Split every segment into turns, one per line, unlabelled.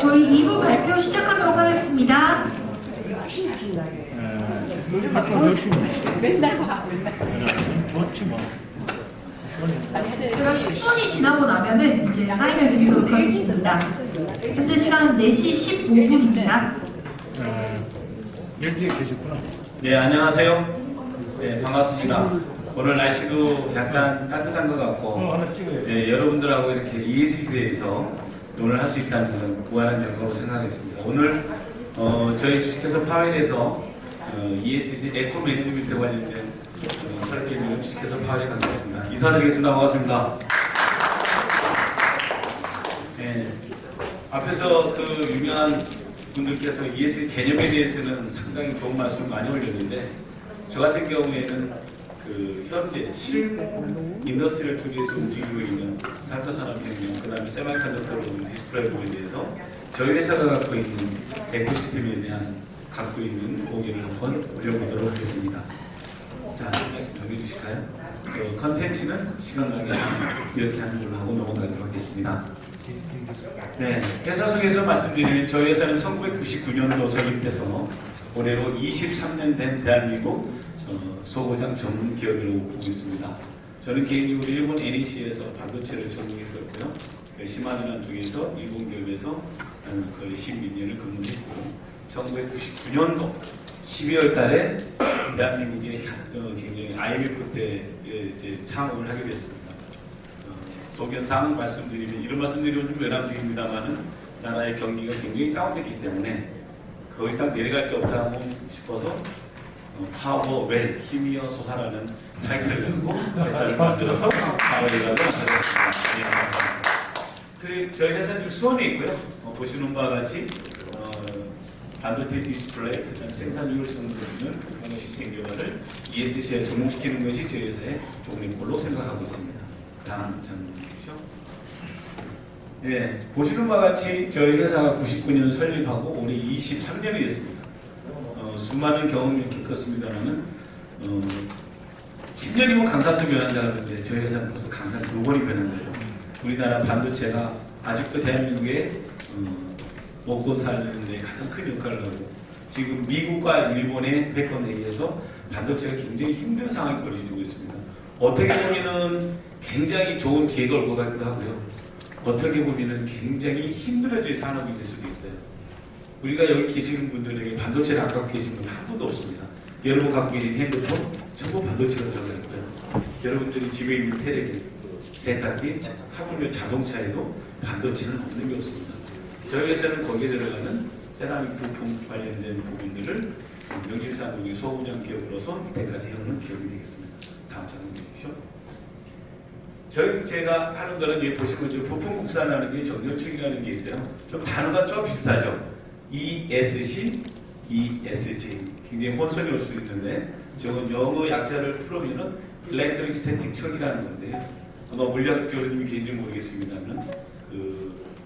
저희 2부 발표 시작하도록 하겠습니다. 제가 10분이 지나고 나면은 이제 사인을 드리도록 하겠습니다. 현재 시간 4시 15분입니다.
여기에 계셨구나.
네, 안녕하세요. 네, 반갑습니다. 오늘 날씨도 약간 따뜻한 것 같고, 네, 여러분들하고 이렇게 ESC에 대해서 오늘 할 수 있다는 건 무한한 영광으로 생각했습니다. 오늘 저희 주식회사 파웰에서 ESC 에코 매니지먼트 관련된 설계를 주식회사 파웰에 갖겠습니다. 인사드리겠습니다. 반갑습니다. 네, 앞에서 그 유명한 분들께서 ESG 개념에 대해서는 상당히 좋은 말씀 많이 올렸는데, 저 같은 경우에는 그 현재 실무 인더스트리얼 쪽에서 움직이고 있는 4차 산업혁명, 그 다음에 세미컨덕터 디스플레이에 대해서 저희 회사가 갖고 있는 에코시스템에 대한 갖고 있는 고개를 한번 올려보도록 하겠습니다. 자, 정리해 주실까요? 컨텐츠는 시간 관계상 이렇게 하는 걸로 하고 넘어가도록 하겠습니다. 네, 회사 속에서 말씀드리면 저희 회사는 1999년도 설립돼서 올해로 23년 된 대한민국 소고장 전문 기업으로 보고 있습니다. 저는 개인적으로 일본 NEC에서 반도체를 전공했었고요. 시마노란 쪽에서 일본 기업에서 거의 12년을 근무했고, 1999년도 12월 달에 대한민국에 굉장히 IMF 때 이제 창업을 하게 됐습니다. 소견상 말씀드리면, 이런 말씀드리면 좀 외람되입니다만은 나라의 경기가 굉장히 다운됐기 때문에 더 이상 내려갈 게 없다 싶어서 파워, 웰, 힘이여 솟아라는 타이틀을 갖고 회사를 만들어서 파워이라고 만들었습니다. 네, 저희 회사는 지금 수원에 있고요. 보시는 바와 같이 반도체 디스플레이, 그다음 생산율을 승부하는 그런 시스템 개발을 ESC에 접목시키는 것이 저희 회사의 종목으로 생각하고 있습니다. 다음 장면 주시죠. 네, 보시는 바와 같이 저희 회사가 99년 설립하고 올해 23년이 됐습니다. 수많은 경험이 겪었습니다만은 10년이면 강산도 변한다 그러는데 저희 회사는 벌써 강산 2번이 변한 거죠. 우리나라 반도체가 아직도 대한민국에 먹고 사는 데 가장 큰 역할을 하고, 지금 미국과 일본의 패권에 의해서 반도체가 굉장히 힘든 상황이 벌어지고 있습니다. 어떻게 보면은 굉장히 좋은 기회가 올 것 같기도 하고요. 어떻게 보면은 굉장히 힘들어질 산업이 될 수도 있어요. 우리가 여기 계시는 분들 중에 반도체를 안 갖고 계신 분 한 분도 없습니다. 여러분 갖고 계신 핸드폰 전부 반도체가 들어가 있고요. 여러분들이 집에 있는 테레비, 세탁기, 하물며 자동차에도 반도체는 없는 게 없습니다. 저희 회사는 거기에 들어가는 세라믹 부품 관련된 부분들을 명실상부의 소부장 기업으로서 이때까지 해오는 기업이 되겠습니다. 다음 장면 주십시오. 제가 하는 거는 여기 보시면 부품 국산이라는 게 정년책이라는 게 있어요. 좀 단어가 좀 비슷하죠. ESC, ESG 굉장히 혼선이 올 수도 있는데, 저건 영어 약자를 풀어보면 Electric Static Choke이라는 건데요. 아마 물리학 교수님이 계신지 모르겠습니다만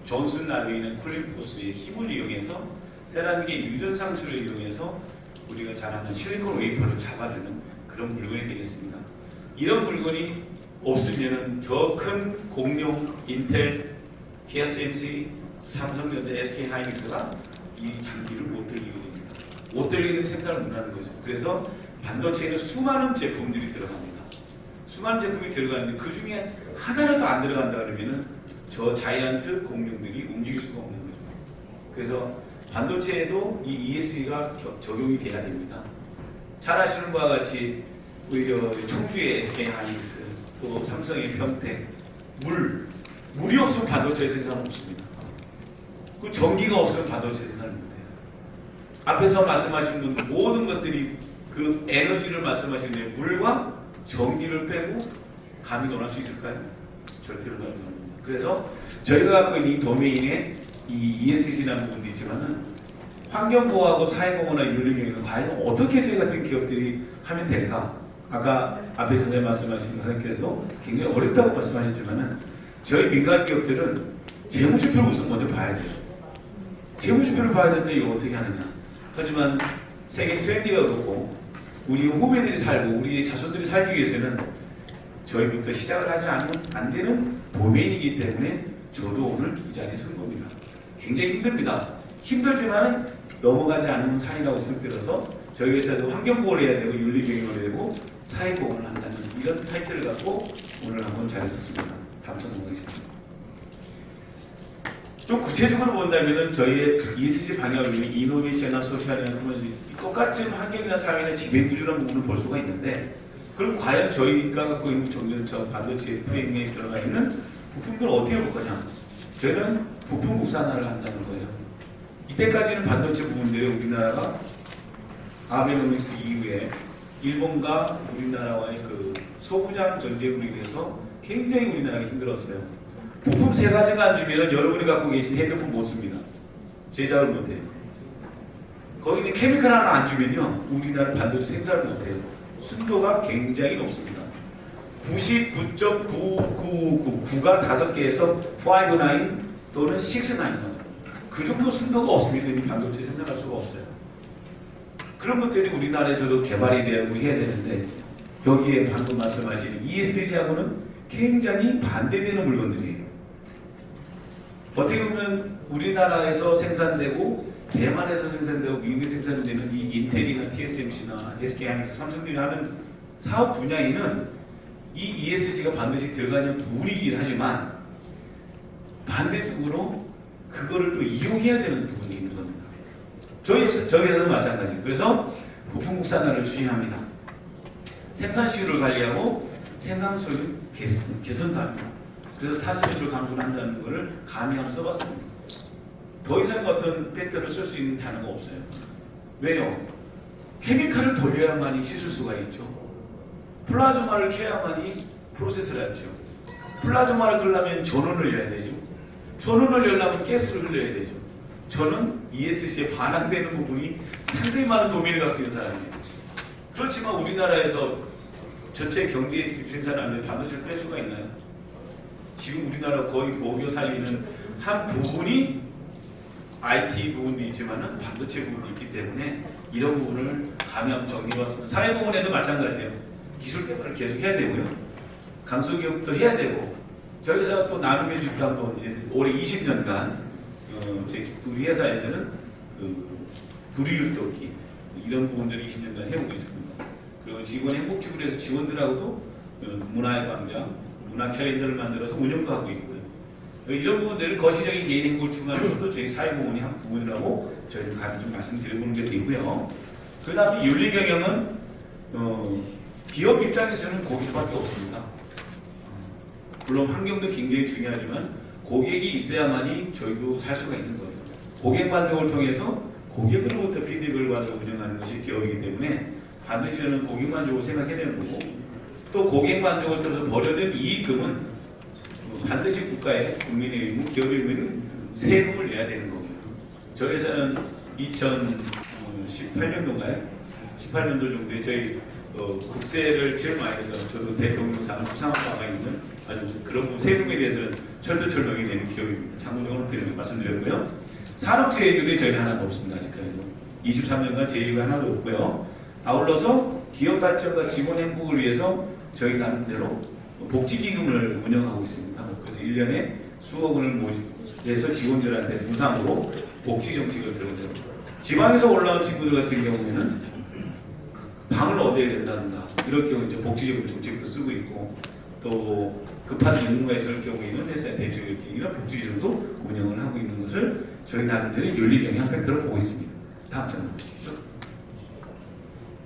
존슨 라디오는 쿨링 포스의 힘을 이용해서 세라믹의 유전 상수를 이용해서 우리가 잘 아는 실리콘 웨이퍼를 잡아주는 그런 물건이 되겠습니다. 이런 물건이 없으면은 더 큰 공룡, 인텔, TSMC, 삼성전자, SK하이닉스가 이 장비를 못 들리게 됩니다. 못 들리게 되면 생산을 못 하는 거죠. 그래서 반도체에는 수많은 제품들이 들어갑니다. 수많은 제품이 들어가는데 그 중에 하나라도 안 들어간다 그러면은 저 자이언트 공룡들이 움직일 수가 없는 거죠. 그래서 반도체에도 이 ESG가 적용이 돼야 됩니다. 잘 아시는 바와 같이 오히려 청주의 SK하이닉스, 또 삼성의 평택, 물이 없으면 반도체 생산은 없습니다. 그 전기가 없으면 반도체 생산을 못해요. 앞에서 말씀하신 분들 모든 것들이 그 에너지를 말씀하시는데 물과 전기를 빼고 감히 논할 수 있을까요? 절대로 가능합니다. 그래서 저희가 갖고 있는 이 도메인에 이 ESG라는 부분도 있지만은 환경보호하고 사회공헌이나 윤리경영을 과연 어떻게 저희 같은 기업들이 하면 될까? 아까 앞에 선생님 말씀하신 선생님께서 굉장히 어렵다고 말씀하셨지만은 저희 민간 기업들은 재무제표를 우선 먼저 봐야 돼요. 재무제표를 봐야 되는데 이거 어떻게 하느냐. 하지만 세계 트렌드가 그렇고 우리 후배들이 살고 우리 자손들이 살기 위해서는 저희부터 시작을 하지 않으면 안 되는 도메인이기 때문에 저도 오늘 이 자리에 선 겁니다. 굉장히 힘듭니다. 힘들지만 넘어가지 않는 산이라고 생각들어서 저희 회사도 환경보호를 해야 되고 윤리병행을 해야 되고 사회보호를 한다는 이런 타이틀을 갖고 오늘 한번 잘했었습니다. 당첨 공개해주십시오. 좀 구체적으로 본다면 저희의 ESG 방향을 이노베이션이나 소셜이나 똑같은 환경이나 사회나 지배구조라는 부분을 볼 수가 있는데 그럼 과연 저희가 갖고 있는 전면적 반도체 프레임에 들어가 있는 부품들을 어떻게 볼 거냐? 저희는 부품 국산화를 한다는 거예요. 이때까지는 반도체 부분들이 우리나라가 아베노믹스 이후에 일본과 우리나라와의 그 소부장 전쟁으로 인해서 굉장히 우리나라가 힘들었어요. 부품 세 가지가 안 주면 여러분이 갖고 계신 핸드폰 못 씁니다. 제작을 못해요. 거기는 케미칼 하나 안 주면요 우리나라 반도체 생산을 못해요. 순도가 굉장히 높습니다. 99.9999가 5개에서 5.9 또는 6.9 그 정도 순도가 없으면 이 반도체 생산할 수가 없어요. 그런 것들이 우리나라에서도 개발이 되고 해야 되는데 여기에 방금 말씀하신 ESG하고는 굉장히 반대되는 물건들이에요. 어떻게 보면 우리나라에서 생산되고 대만에서 생산되고 미국에 생산되는 이 인텔이나 TSMC나 SK하이닉스, 삼성들이 하는 사업 분야에는 이 ESG가 반드시 들어가는 부분이긴 하지만 반대쪽으로 그거를 또 이용해야 되는 부분이 있는 겁니다. 저희 회사도 마찬가지. 그래서 부품 국산화를 추진합니다. 생산 시효를 관리하고 생산성을 개선도 합니다. 그래서 탄소배출 감소를 한다는 것을 감히 한번 써봤습니다. 더 이상 어떤 팩터를 쓸 수 있는 단어가 없어요. 왜요? 케미칼을 돌려야만이 씻을 수가 있죠. 플라즈마를 켜야만이 프로세스를 하죠. 플라즈마를 끄려면 전원을 열어야 되죠. 전원을 열려면 가스를 흘려야 되죠. 저는 ESG에 반항되는 부분이 상당히 많은 도면을 갖고 있는 사람이에요. 그렇지만 우리나라에서 전체 경제 생산하는데 반도체를 뺄 수가 있나요? 지금 우리나라 거의 먹여 살리는 한 부분이 IT 부분도 있지만은 반도체 부분이 있기 때문에 이런 부분을 감히 한번 정리해봤습니다. 사회공헌에도 마찬가지예요. 기술 개발을 계속 해야 되고요. 강소기업도 해야 되고 저희 회사가 또 나눔의 집도 한번 올해 20년간 우리 회사에서는 불이웃돕기 이런 부분들을 20년간 해오고 있습니다. 그리고 직원 행복지구로 해서 직원들하고도 문화의 광장, 문화 캘린더를 만들어서 운영도 하고 있고요. 이런 부분들을 거시적인 개인 행복을 추구하는 것도 저희 사회공헌이 한 부분이라고 저희는 감히 좀 말씀드려보는 게 되고요. 그 다음에 윤리경영은 기업 입장에서는 고객밖에 없습니다. 물론 환경도 굉장히 중요하지만 고객이 있어야만이 저희도 살 수가 있는 거예요. 고객 만족을 통해서 고객으로부터 피드백을 받아 운영하는 것이 기업이기 때문에 반드시 저는 고객 만족을 생각해야 되는 거고 또 고객 만족을 통해서 벌어든 이익금은 반드시 국가의 국민의 의무, 기업의 의무는 세금을 내야 되는 거고요. 저희 회사는 2018년도인가요? 18년도 정도에 저희 국세를 제일 많이 해서 저도 대통령상 수상하고 있는 아주 그런 세금에 대해서는 철두철명이 되는 기업입니다. 참고적으로 말씀드렸고요. 산업재해율이 저희는 하나도 없습니다. 아직까지도 23년간 재해가 하나도 없고요. 아울러서 기업 발전과 직원 행복을 위해서 저희 나름대로 복지기금을 운영하고 있습니다. 그래서 1년에 수억 원을 모집해서 직원들한테 무상으로 복지정책을 들어주죠. 지방에서 올라온 친구들 같은 경우에는 방을 얻어야 된다든가 이럴 경우 이제 복지적인 정책도 쓰고 있고 또 급한 임무가 있을 경우에는 회사에 대출 이런 복지제도도 운영을 하고 있는 것을 저희 나름대로 윤리경영 팩터로 보고 있습니다. 다음 장면 보십시오.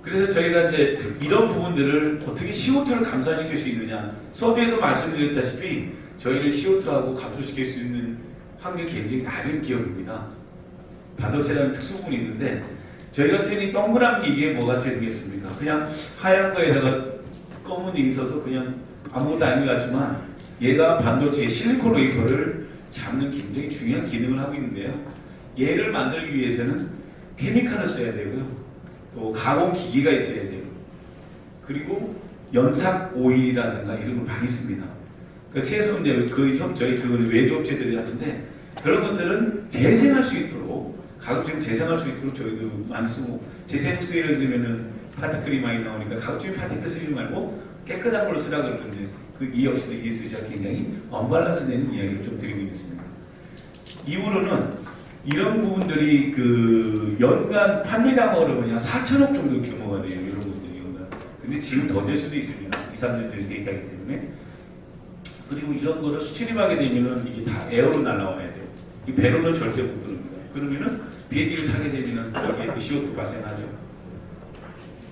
그래서 저희가 이제 이런 부분들을 어떻게 CO2를 감소시킬 수 있느냐 서두에도 말씀드렸다시피 저희는 CO2하고 감소시킬 수 있는 확률이 굉장히 낮은 기업입니다. 반도체라는 특수분이 있는데 저희가 쓰는 동그란 기계에 뭐같이 생겼습니까? 그냥 하얀 거에다가 검은 게 있어서 그냥 아무것도 아닌 것 같지만 얘가 반도체의 실리콘 웨이퍼를 잡는 굉장히 중요한 기능을 하고 있는데요. 얘를 만들기 위해서는 케미칼을 써야 되고요. 또 가공 기기가 있어야 돼요. 그리고 연삭 오일이라든가 이런 걸 많이 씁니다. 그러니까 최소한 저희 그거는 외주업체들이 하는데 그런 것들은 재생할 수 있도록 가급적 재생할 수 있도록 저희도 많이 쓰고 재생 쓰기를 쓰면은 파티클이 많이 나오니까 가급적 파티클 쓰지 말고 깨끗한 걸로 쓰라 그러는데 이 역시도 ESG가 굉장히 언밸런스 되는 이야기를 좀 드리고 있습니다. 이후로는 이런 부분들이 그 연간 판매량으로 그냥 4천억 정도 규모가 돼요. 이런 것들이 연간. 근데 지금 더 될 수도 있습니다. 2, 3년 뒤에 얘기하기 때문에. 그리고 이런 거를 수출입하게 되면은 이게 다 에어로 날아와야 돼요. 이 배로는 절대 못 들어옵니다. 그러면은 비행기를 타게 되면은 여기에 그 CO2 발생하죠.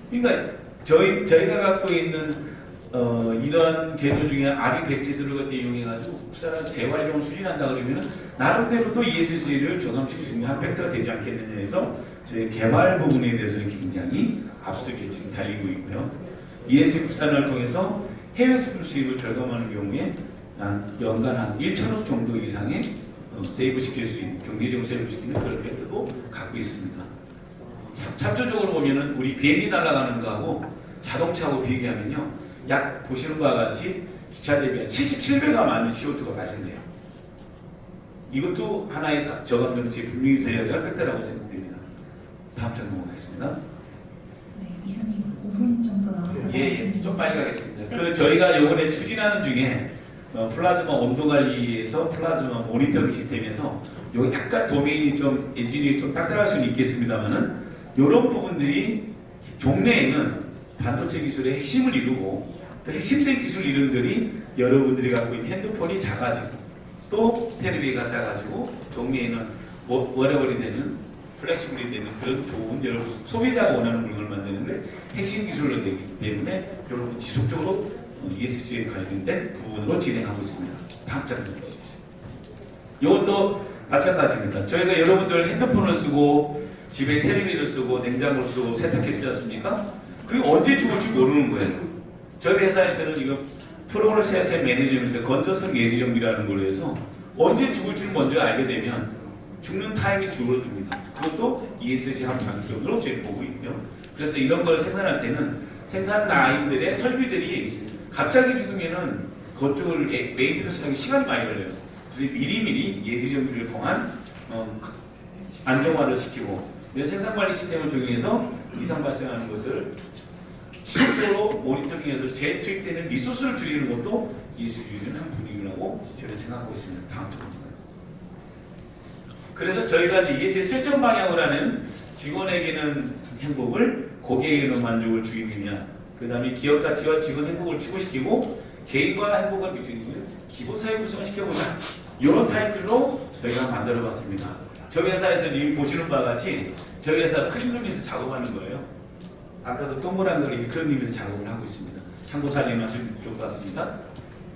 그러니까 저희가 갖고 있는 이런 제도 중에 아리100 제도를 갖다 이용해가지고 국산화 재활용을 수진한다 그러면은 나름대로 또 ESG를 조성시킬 수 있는 한 팩터가 되지 않겠느냐 해서 저희 개발 부분에 대해서는 굉장히 앞서게 지금 달리고 있고요. ESG 국산화를 통해서 해외 수출 수입을 절감하는 경우에 연간 한 1천억 정도 이상의 세이브 시킬 수 있는, 경제적으로 세이브 시키는 그런 팩터도 갖고 있습니다. 참조적으로 보면은 우리 비행기 날아가는 거하고 자동차하고 비교하면요, 약 보시는 바와 같이 기차 대비 77배가 많은 CO2가 발생돼요. 이것도 하나의 저감 정치 분명히 있어야 할 팩터라고 생각됩니다. 다음 장 넘어가겠습니다.
네, 이사님 5분 정도 남았다고
예, 좀 빨리 가겠습니다. 그 저희가 이번에 추진하는 중에 플라즈마 온도 관리에서 플라즈마 모니터링 시스템에서 요 약간 도메인이 좀 엔지니어링이 좀 딱딱할 수는 있겠습니다만은 이런 부분들이 종래에는 반도체 기술의 핵심을 이루고 또 핵심된 기술 이름들이 여러분들이 갖고 있는 핸드폰이 작아지고 또 텔레비가 작아지고 종래에는 워레벌이 되는 플렉시블이 되는 그런 좋은 여러분 소비자가 원하는 물건을 만드는데 핵심 기술로 되기 때문에 여러분 지속적으로 ESG에 관련된 부분으로 진행하고 있습니다. 다음 장 보시죠. 이것도 마찬가지입니다. 저희가 여러분들 핸드폰을 쓰고 집에 텔레비를 쓰고 냉장고를 쓰고 세탁기 쓰지 않습니까? 그게 언제 죽을지 모르는 거예요. 저희 회사에서는 지금 프로세스 매니지먼트 건전성 예지 정비라는 걸로 해서 언제 죽을지를 먼저 알게 되면 죽는 타임이 줄어듭니다. 그것도 ESG 한 방식으로 저희 보고 있고요. 그래서 이런 걸 생산할 때는 생산 라인들의 설비들이 갑자기 죽으면은 그쪽을 메인테너스 하기 시간이 많이 걸려요. 그래서 미리미리 예지 정비를 통한 안정화를 시키고 생산관리 시스템을 적용해서 이상 발생하는 것들을 실질적으로 모니터링해서 재투입되는 리소스를 줄이는 것도 ESG의 한 분위기라고 저는 생각하고 있습니다. 다음 주 보겠습니다. 그래서 저희가 ESG 실전 방향을 하는 직원에게는 행복을, 고객에게는 만족을 주입이냐, 그 다음에 기업 가치와 직원 행복을 추구시키고 개인과 행복을 비추는 기본 사회 구성을 시켜보자. 이런 타이틀로 저희가 만들어봤습니다. 저희 회사에서 이미 보시는 바와 같이 저희 회사 클린룸에서 작업하는 거예요. 아까도 동그란 걸 이미 클린룸에서 작업을 하고 있습니다. 참고 사진을 좀 봤습니다.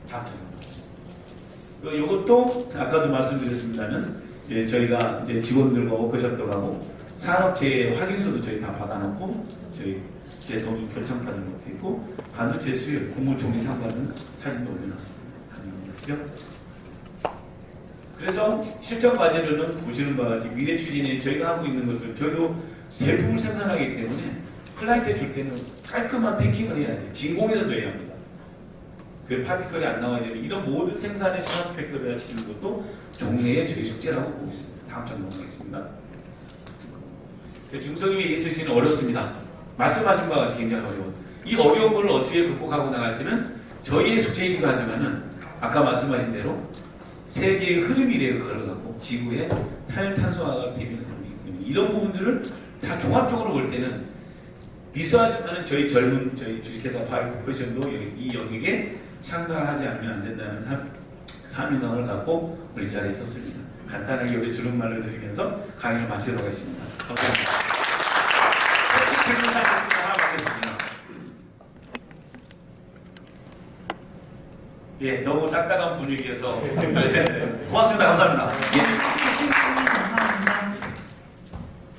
다음 장면 봤습니다. 이것도 아까도 말씀드렸습니다는 저희가 이제 직원들과 워크숍도 가고 산업체의 확인서도 저희 다 받아놓고 저희 제품 결정받는 것도 있고 반도체 수요 국무총리 상관은 사진도 올려놨습니다. 가능하시죠? 그래서 실전 과제로는 보시는 바와 같이 미래 추진에 저희가 하고 있는 것들 저희도 제품을 생산하기 때문에 클라이언트에 줄 때는 깔끔한 패킹을 해야 돼요. 진공해서 줘야 합니다. 그 파티클이 안 나와야 되는 이런 모든 생산의 시간 팩터를 지키는 것도 종래의 저희 숙제라고 보고 있습니다. 다음 장 넘어가겠습니다. 중소기업의 ESG는 어렵습니다. 말씀하신 바와 같이 굉장히 어려운 이 어려운 걸 어떻게 극복하고 나갈지는 저희의 숙제이기도 하지만은 아까 말씀하신 대로 세계의 흐름이 걸어가고 지구의 탈탄소화가 되는 흐름이기 때문에 이런 부분들을 다 종합적으로 볼 때는 미수하지만은 저희 젊은 저희 주식회사 파이코퍼레이션도 이 영역에 참가하지 않으면 안 된다는 사명감을 갖고 우리 자리에 있었습니다. 간단하게 우리 주름말을 드리면서 강의를 마치도록 하겠습니다. 감사합니다. 질문 하나 받겠습니다. 예, 너무 딱딱한 분위기여서 고맙습니다. 감사합니다. 예.